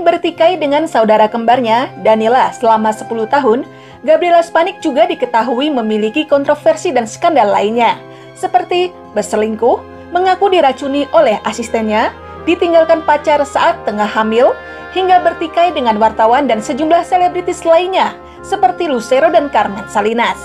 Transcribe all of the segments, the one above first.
bertikai dengan saudara kembarnya, Danila, selama 10 tahun, Gabriela Spanik juga diketahui memiliki kontroversi dan skandal lainnya, seperti berselingkuh, mengaku diracuni oleh asistennya, ditinggalkan pacar saat tengah hamil, hingga bertikai dengan wartawan dan sejumlah selebritis lainnya, seperti Lucero dan Carmen Salinas.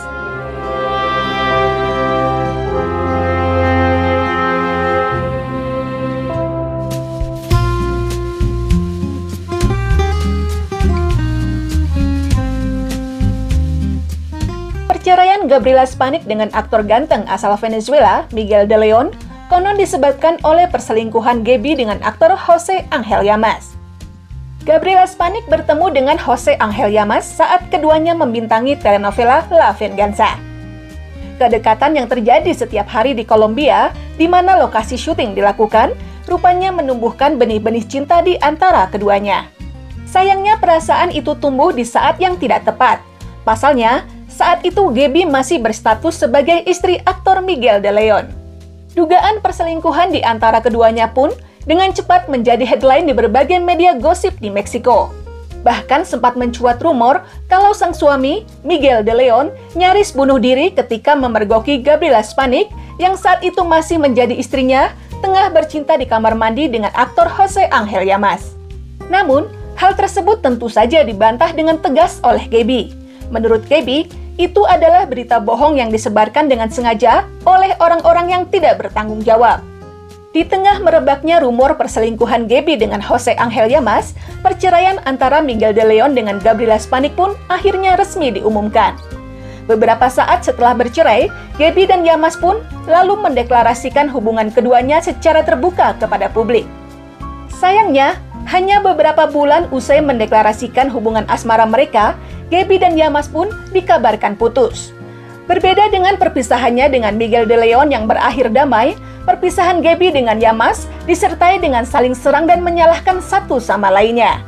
Perceraian Gabriela Spanik dengan aktor ganteng asal Venezuela, Miguel de Leon, konon disebabkan oleh perselingkuhan Gaby dengan aktor Jose Angel Llamas. Gabriela Spanik bertemu dengan Jose Angel Llamas saat keduanya membintangi telenovela La Venganza. Kedekatan yang terjadi setiap hari di Kolombia, di mana lokasi syuting dilakukan, rupanya menumbuhkan benih-benih cinta di antara keduanya. Sayangnya perasaan itu tumbuh di saat yang tidak tepat. Pasalnya, saat itu Gaby masih berstatus sebagai istri aktor Miguel de Leon. Dugaan perselingkuhan di antara keduanya pun dengan cepat menjadi headline di berbagai media gosip di Meksiko. Bahkan sempat mencuat rumor kalau sang suami, Miguel de Leon, nyaris bunuh diri ketika memergoki Gabriela Spanik yang saat itu masih menjadi istrinya, tengah bercinta di kamar mandi dengan aktor Jose Angel Llamas. Namun, hal tersebut tentu saja dibantah dengan tegas oleh Gaby. Menurut Gaby, itu adalah berita bohong yang disebarkan dengan sengaja oleh orang-orang yang tidak bertanggung jawab. Di tengah merebaknya rumor perselingkuhan Gaby dengan Jose Angel Llamas, perceraian antara Miguel de Leon dengan Gabriela Spanik pun akhirnya resmi diumumkan. Beberapa saat setelah bercerai, Gaby dan Llamas pun lalu mendeklarasikan hubungan keduanya secara terbuka kepada publik. Sayangnya, hanya beberapa bulan usai mendeklarasikan hubungan asmara mereka, Gaby dan Llamas pun dikabarkan putus. Berbeda dengan perpisahannya dengan Miguel de Leon yang berakhir damai, perpisahan Gaby dengan Llamas disertai dengan saling serang dan menyalahkan satu sama lainnya.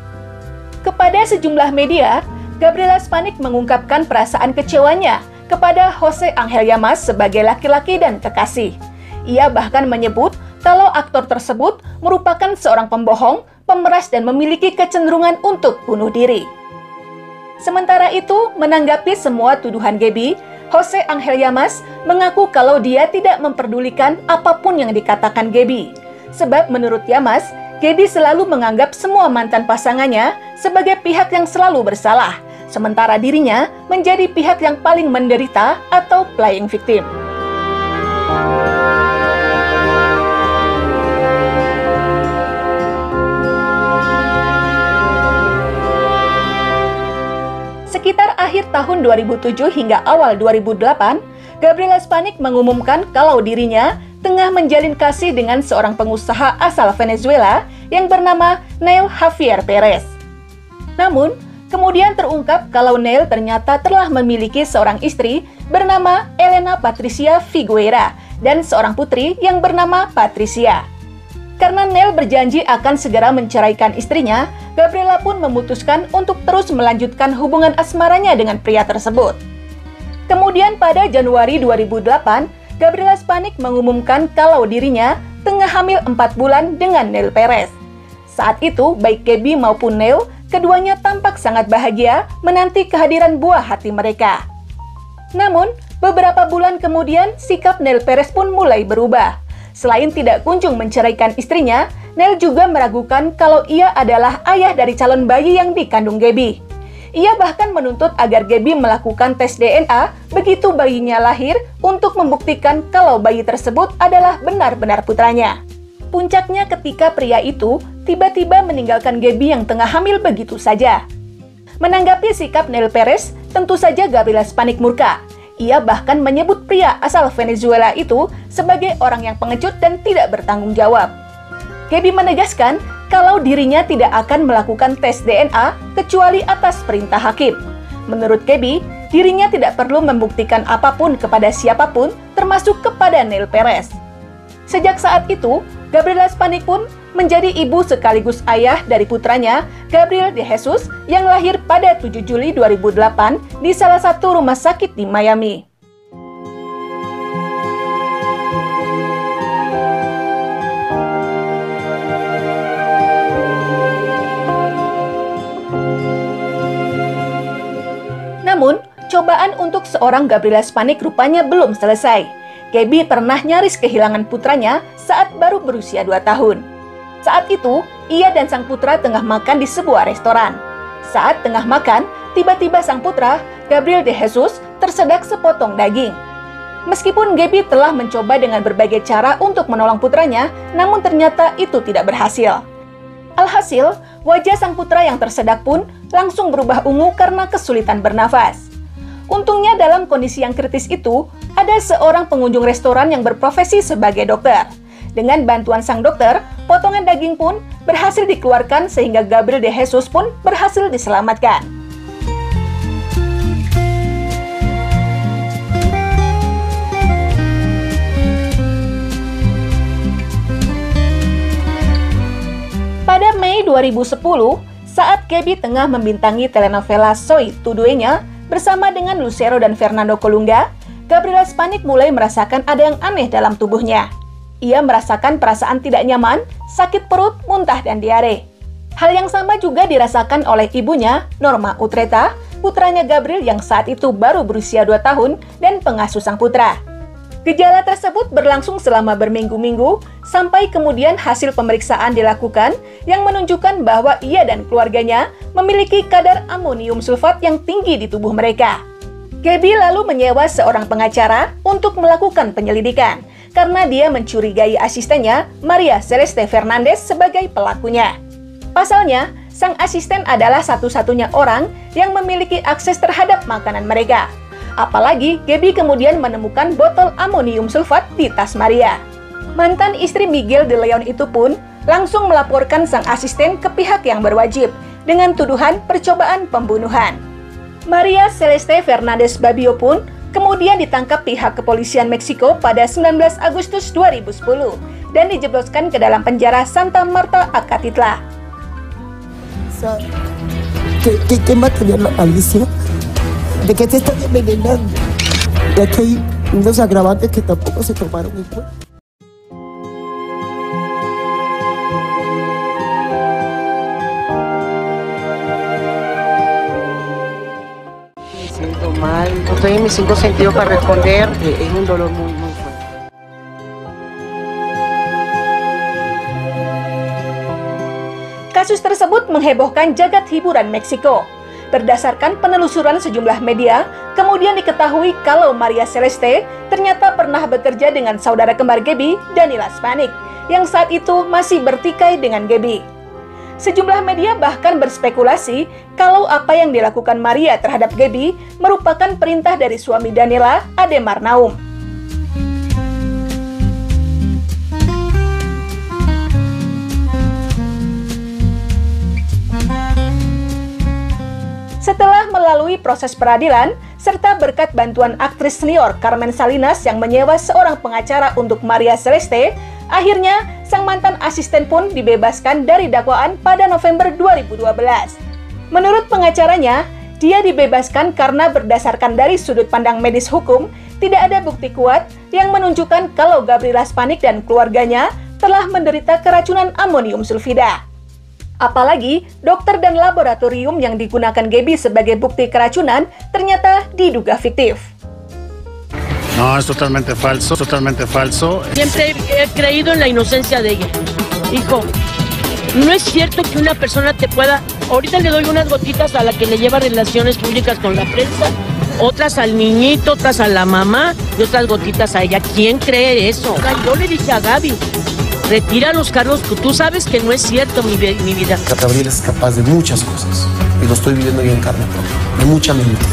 Kepada sejumlah media, Gabriela Spanik mengungkapkan perasaan kecewanya kepada Jose Angel Llamas sebagai laki-laki dan kekasih. Ia bahkan menyebut kalau aktor tersebut merupakan seorang pembohong, pemeras dan memiliki kecenderungan untuk bunuh diri. Sementara itu, menanggapi semua tuduhan Gaby, Jose Angel Llamas mengaku kalau dia tidak memperdulikan apapun yang dikatakan Gaby. Sebab menurut Llamas, Gaby selalu menganggap semua mantan pasangannya sebagai pihak yang selalu bersalah, sementara dirinya menjadi pihak yang paling menderita atau playing victim. Sekitar akhir tahun 2007 hingga awal 2008, Gabriela Spanik mengumumkan kalau dirinya tengah menjalin kasih dengan seorang pengusaha asal Venezuela yang bernama Neil Javier Perez. Namun, kemudian terungkap kalau Neil ternyata telah memiliki seorang istri bernama Elena Patricia Figueira dan seorang putri yang bernama Patricia. Karena Neil berjanji akan segera menceraikan istrinya, Gabriela pun memutuskan untuk terus melanjutkan hubungan asmaranya dengan pria tersebut. Kemudian pada Januari 2008, Gabriela Spanik mengumumkan kalau dirinya tengah hamil 4 bulan dengan Neil Perez. Saat itu, baik Gaby maupun Neil, keduanya tampak sangat bahagia menanti kehadiran buah hati mereka. Namun, beberapa bulan kemudian, sikap Neil Perez pun mulai berubah. Selain tidak kunjung menceraikan istrinya, Neil juga meragukan kalau ia adalah ayah dari calon bayi yang dikandung Gaby. Ia bahkan menuntut agar Gaby melakukan tes DNA begitu bayinya lahir untuk membuktikan kalau bayi tersebut adalah benar-benar putranya. Puncaknya ketika pria itu tiba-tiba meninggalkan Gaby yang tengah hamil begitu saja. Menanggapi sikap Neil Perez, tentu saja Gabriela Spanik murka. Ia bahkan menyebut pria asal Venezuela itu sebagai orang yang pengecut dan tidak bertanggung jawab. Gaby menegaskan kalau dirinya tidak akan melakukan tes DNA kecuali atas perintah hakim. Menurut Gaby, dirinya tidak perlu membuktikan apapun kepada siapapun, termasuk kepada Neil Perez. Sejak saat itu, Gabriela Spanik pun menjadi ibu sekaligus ayah dari putranya, Gabriel de Jesus, yang lahir pada 7 Juli 2008 di salah satu rumah sakit di Miami. Namun, cobaan untuk seorang Gabriela Spanik rupanya belum selesai. Gaby pernah nyaris kehilangan putranya saat baru berusia 2 tahun. Saat itu, ia dan sang putra tengah makan di sebuah restoran. Saat tengah makan, tiba-tiba sang putra, Gabriel de Jesus, tersedak sepotong daging. Meskipun Gaby telah mencoba dengan berbagai cara untuk menolong putranya, namun ternyata itu tidak berhasil. Alhasil, wajah sang putra yang tersedak pun langsung berubah ungu karena kesulitan bernafas. Untungnya dalam kondisi yang kritis itu, ada seorang pengunjung restoran yang berprofesi sebagai dokter. Dengan bantuan sang dokter, potongan daging pun berhasil dikeluarkan sehingga Gabriel de Jesus pun berhasil diselamatkan. Pada Mei 2010, saat Gaby tengah membintangi telenovela Soy Tu Dueña bersama dengan Lucero dan Fernando Colunga, Gabriela Spanik mulai merasakan ada yang aneh dalam tubuhnya. Ia merasakan perasaan tidak nyaman, sakit perut, muntah, dan diare. Hal yang sama juga dirasakan oleh ibunya, Norma Utreta, putranya Gabriel yang saat itu baru berusia 2 tahun dan pengasuh sang putra. Gejala tersebut berlangsung selama berminggu-minggu, sampai kemudian hasil pemeriksaan dilakukan yang menunjukkan bahwa ia dan keluarganya memiliki kadar amonium sulfat yang tinggi di tubuh mereka. Gaby lalu menyewa seorang pengacara untuk melakukan penyelidikan, karena dia mencurigai asistennya, Maria Celeste Fernandez, sebagai pelakunya. Pasalnya, sang asisten adalah satu-satunya orang yang memiliki akses terhadap makanan mereka. Apalagi Gaby kemudian menemukan botol amonium sulfat di tas Maria. Mantan istri Miguel de Leon itu pun langsung melaporkan sang asisten ke pihak yang berwajib dengan tuduhan percobaan pembunuhan. Maria Celeste Fernandez Babio pun kemudian ditangkap pihak kepolisian Meksiko pada 19 Agustus 2010 dan dijebloskan ke dalam penjara Santa Marta Acatitla. ¿Qué mataría la malicia? ¿De qué te están envenenando? Ya que hay unos agravantes que tampoco se tomaron en cuenta. Me siento mal, no estoy en mis 5 sentidos para responder, es un dolor muy fuerte. Kasus tersebut menghebohkan jagat hiburan Meksiko. Berdasarkan penelusuran sejumlah media, kemudian diketahui kalau Maria Celeste ternyata pernah bekerja dengan saudara kembar Gaby, Daniela Spanik, yang saat itu masih bertikai dengan Gaby. Sejumlah media bahkan berspekulasi kalau apa yang dilakukan Maria terhadap Gaby merupakan perintah dari suami Daniela, Ademar Naum. Setelah melalui proses peradilan, serta berkat bantuan aktris senior Carmen Salinas yang menyewa seorang pengacara untuk Maria Celeste, akhirnya sang mantan asisten pun dibebaskan dari dakwaan pada November 2012. Menurut pengacaranya, dia dibebaskan karena berdasarkan dari sudut pandang medis hukum, tidak ada bukti kuat yang menunjukkan kalau Gabriela Spanik dan keluarganya telah menderita keracunan amonium sulfida. Apalagi, dokter dan laboratorium yang digunakan Gaby sebagai bukti keracunan ternyata diduga fiktif. No, es totalmente falso, totalmente falso. Siempre he creído en la inocencia de ella. Hijo, no es cierto que una persona te pueda... Ahorita le doy unas gotitas a la que le lleva relaciones públicas con la prensa, otras al niñito, otras a la mamá y otras gotitas a ella. ¿Quién cree eso? Yo le dije a Gaby, retira los cargos, tú sabes que no es cierto, mi vida. Gabriel es capaz de muchas cosas y lo estoy viviendo yo en carne propia, de mucha mente.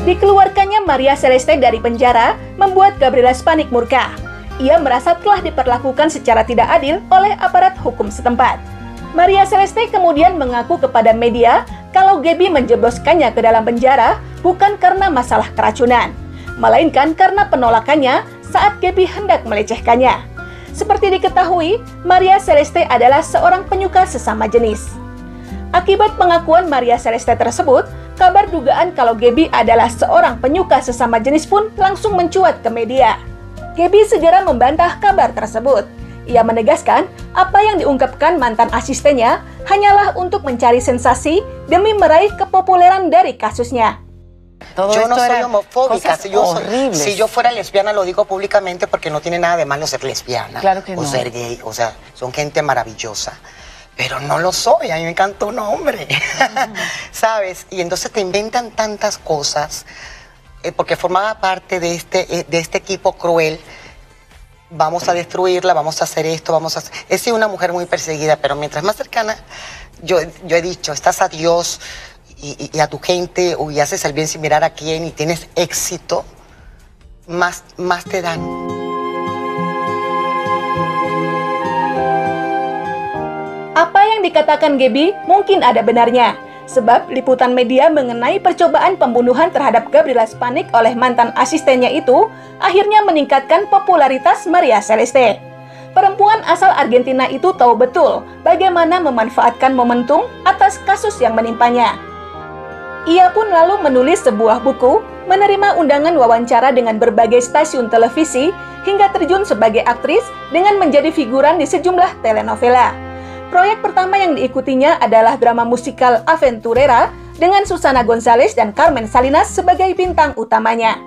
Dikeluarkannya Maria Celeste dari penjara membuat Gabriela Spanik murka. Ia merasa telah diperlakukan secara tidak adil oleh aparat hukum setempat. Maria Celeste kemudian mengaku kepada media kalau Gaby menjebloskannya ke dalam penjara bukan karena masalah keracunan, melainkan karena penolakannya saat Gaby hendak melecehkannya. Seperti diketahui, Maria Celeste adalah seorang penyuka sesama jenis. Akibat pengakuan Maria Celeste tersebut, kabar dugaan kalau Gaby adalah seorang penyuka sesama jenis pun langsung mencuat ke media. Gaby segera membantah kabar tersebut. ia menegaskan apa yang diungkapkan mantan asistennya hanyalah untuk mencari sensasi demi meraih kepopuleran dari kasusnya. Yo no soy homofóbica, si yo fuera lesbiana lo digo públicamente porque no tiene nada de malo ser lesbiana Claro que o no. ser gay, o sea, son gente maravillosa, pero no lo soy, a mí me encanta un hombre, ¿sabes? Y entonces te inventan tantas cosas, porque formaba parte de este equipo cruel. Vamos a destruirla, vamos a hacer esto, vamos a hacer... He sido una mujer muy perseguida, pero mientras más cercana, yo he dicho, estás a Dios y a tu gente, y haces el bien sin mirar a quién, y tienes éxito, más te dan. Apa yang dikatakan Gaby mungkin ada benarnya, sebab liputan media mengenai percobaan pembunuhan terhadap Gabriela Spanik oleh mantan asistennya itu akhirnya meningkatkan popularitas Maria Celeste. Perempuan asal Argentina itu tahu betul bagaimana memanfaatkan momentum atas kasus yang menimpanya. Ia pun lalu menulis sebuah buku, menerima undangan wawancara dengan berbagai stasiun televisi, hingga terjun sebagai aktris dengan menjadi figuran di sejumlah telenovela. Proyek pertama yang diikutinya adalah drama musikal Aventurera dengan Susana González dan Carmen Salinas sebagai bintang utamanya.